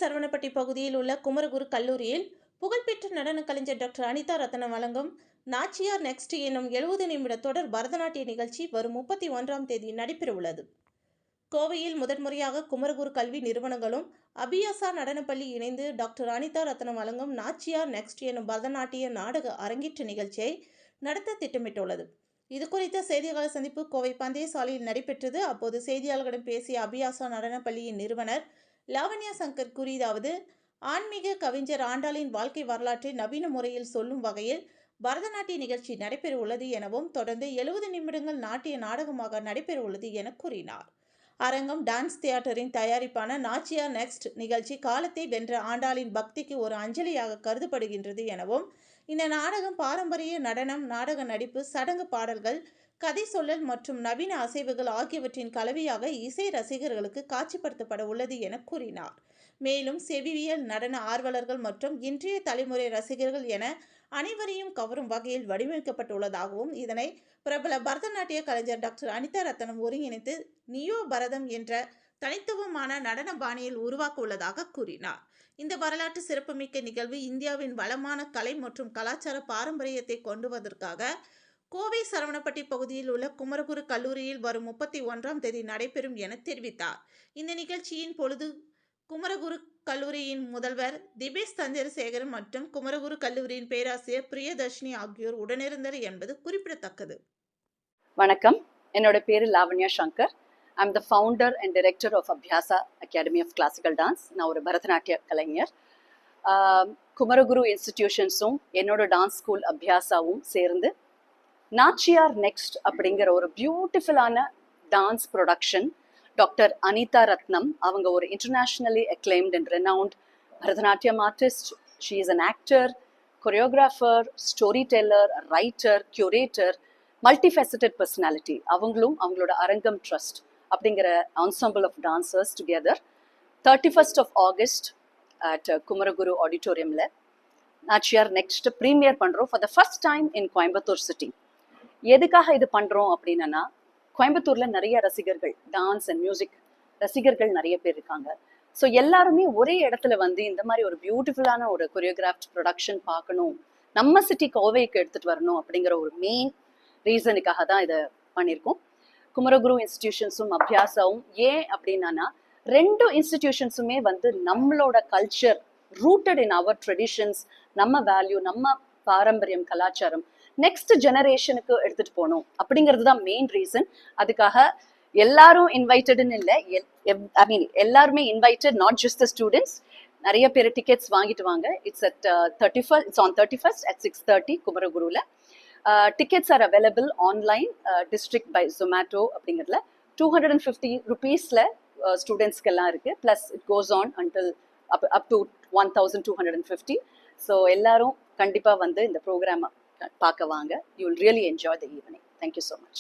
சரவணப்பட்டி பகுதியில் உள்ள குமரகுரு கல்லூரியில் புகழ்பெற்ற நடன கலைஞர் டாக்டர் அனிதா ரத்னம் வழங்கும் நாச்சியார் நெக்ஸ்ட் எனும் 70 நிமிட தொடர் பரதநாட்டிய நிகழ்ச்சி வரும் 31ஆம் தேதி நடைபெறவுள்ளது. கோவையில் முதன்முறையாக குமரகுரு கல்வி நிறுவனங்களும் அபியாசா நடனப்பள்ளி இணைந்து டாக்டர் அனிதா ரத்னம் வழங்கும் நாச்சியார் நெக்ஸ்ட் எனும் பரதநாட்டிய நாடக அரங்கேற்ற நிகழ்ச்சியை நடத்த திட்டமிட்டுள்ளது. இது குறித்த செய்தியாளர் சந்திப்பு கோவை பந்தய சாலையில் நடைபெற்றது. அப்போது செய்தியாளர்களிடம் பேசிய அபியாசா நடனப்பள்ளியின் நிறுவனர் லாவண்யா சங்கர் கூறியதாவது, ஆன்மீக கவிஞர் ஆண்டாளின் வாழ்க்கை வரலாற்றை நவீன முறையில் சொல்லும் வகையில் பரதநாட்டிய நிகழ்ச்சி நடைபெறவுள்ளது எனவும், தொடர்ந்து 70 நிமிடங்கள் நாட்டிய நாடகமாக நடைபெறவுள்ளது என கூறினார். அரங்கம் டான்ஸ் தியேட்டரின் தயாரிப்பான நாச்சியார் நெக்ஸ்ட் நிகழ்ச்சி காலத்தை வென்ற ஆண்டாளின் பக்திக்கு ஒரு அஞ்சலியாக கருதப்படுகின்றது எனவும், இந்த நாடகம் பாரம்பரிய நடனம், நாடக நடிப்பு, சடங்கு பாடல்கள், கதை சொல்லல் மற்றும் நவீன அசைவுகள் ஆகியவற்றின் கலவையாக இசை ரசிகர்களுக்கு காட்சிப்படுத்தப்பட உள்ளது என கூறினார். மேலும் செவிவியல், நடன ஆர்வலர்கள் மற்றும் இன்றைய தலைமுறை ரசிகர்கள் என அனைவரையும் கவரும் வகையில் வடிவமைக்கப்பட்டுள்ளதாகவும், இதனை பிரபல பரதநாட்டிய கலைஞர் டாக்டர் அனிதா ரத்னம் ஒருங்கிணைத்து நியோ பரதம் என்ற தனித்துவமான நடன பாணியில் உருவாக்க உள்ளதாக கூறினார். இந்த வரலாற்று சிறப்புமிக்க நிகழ்வு இந்தியாவின் வளமான கலை மற்றும் கலாச்சார பாரம்பரியத்தை கொண்டுவதற்காக கோவை சரவணப்பட்டி பகுதியில் உள்ள குமரகுரு கல்லூரியில் வரும் 31ஆம் தேதி நடைபெறும் என தெரிவித்தார். இந்த நிகழ்ச்சியின் பொழுது குமரகுரு கல்லூரியின் முதல்வர் திபேஷ் சந்திரசேகர் மற்றும் குமரகுரு கல்லூரியின் பேராசிரியர் பிரியதர்ஷினி ஆகியோர் உடனிருந்தனர் என்பது குறிப்பிடத்தக்கது. வணக்கம், என்னோட பேரு Lavanya Shankar. I'm the founder and director of Abhyasa Academy of Classical Dance. நான் ஒரு பரதநாட்டிய கலைஞர். குமரகுரு இன்ஸ்டிடியூஷன்ஸும் என்னோட டான்ஸ் ஸ்கூல் அபியாசாவும் சேர்ந்து நாச்சியார் நெக்ஸ்ட் அப்படிங்கிற ஒரு பியூட்டிஃபுல்லான dance production doctor Anitha Ratnam, அவங்க ஒரு internationally acclaimed and renowned Bharatanatyam artist. She is an actor, choreographer, story teller, writer, curator, multifaceted personality. அவங்களும் அவங்களோட அரங்கம் ட்ரஸ்ட் அப்படிங்கிற ensemble of dancers together 31st of August at Kumaraguru ஆடிட்டோரியம்ல நாச்சியார் நெக்ஸ்ட் ப்ரீமியர் பண்றோம் for the first time in Coimbatore city. எதுக்காக இது பண்றோம் அப்படின்னா, கோயம்புத்தூர்ல நிறைய ரசிகர்கள், டான்ஸ் அண்ட் மியூசிக் ரசிகர்கள் நிறைய பேர் இருக்காங்க. ஸோ எல்லாருமே ஒரே இடத்துல வந்து இந்த மாதிரி ஒரு பியூட்டிஃபுல்லான ஒரு கொரியோகிராஃப்ட் ப்ரொடக்ஷன் பார்க்கணும், நம்ம சிட்டி கோவைக்கு எடுத்துட்டு வரணும் அப்படிங்கிற ஒரு மெயின் ரீசனுக்காக தான் இதை பண்ணியிருக்கோம். குமரகுரு இன்ஸ்டிடியூஷன்ஸும் அபியாசாவும் ஏன் அப்படின்னா, ரெண்டு இன்ஸ்டிடியூஷன்ஸுமே வந்து நம்மளோட culture rooted in our traditions, நம்ம வேல்யூ, நம்ம பாரம்பரியம், கலாச்சாரம் நெக்ஸ்ட் ஜெனரேஷனுக்கு எடுத்துட்டு போகணும் அப்படிங்கிறது தான் மெயின் ரீசன். அதுக்காக எல்லாரும் இன்வைட்டடுன்னு இல்லை, எல்லாருமே invited, not just the students. நிறைய பேர் டிக்கெட்ஸ் வாங்கிட்டு வாங்க. It's on 31st at 6:30 குமரகுருல. Tickets are available online, district by Zomato அப்படிங்கிறதுல. 250 rupeesல ஸ்டூடெண்ட்ஸ்க்கு எல்லாம் இருக்கு. Plus it goes on until up to 1250. So எல்லாரும் கண்டிப்பாக வந்து இந்த ப்ரோக்ராமை பார்க்க வாங்க. You will really enjoy the evening. Thank you so much.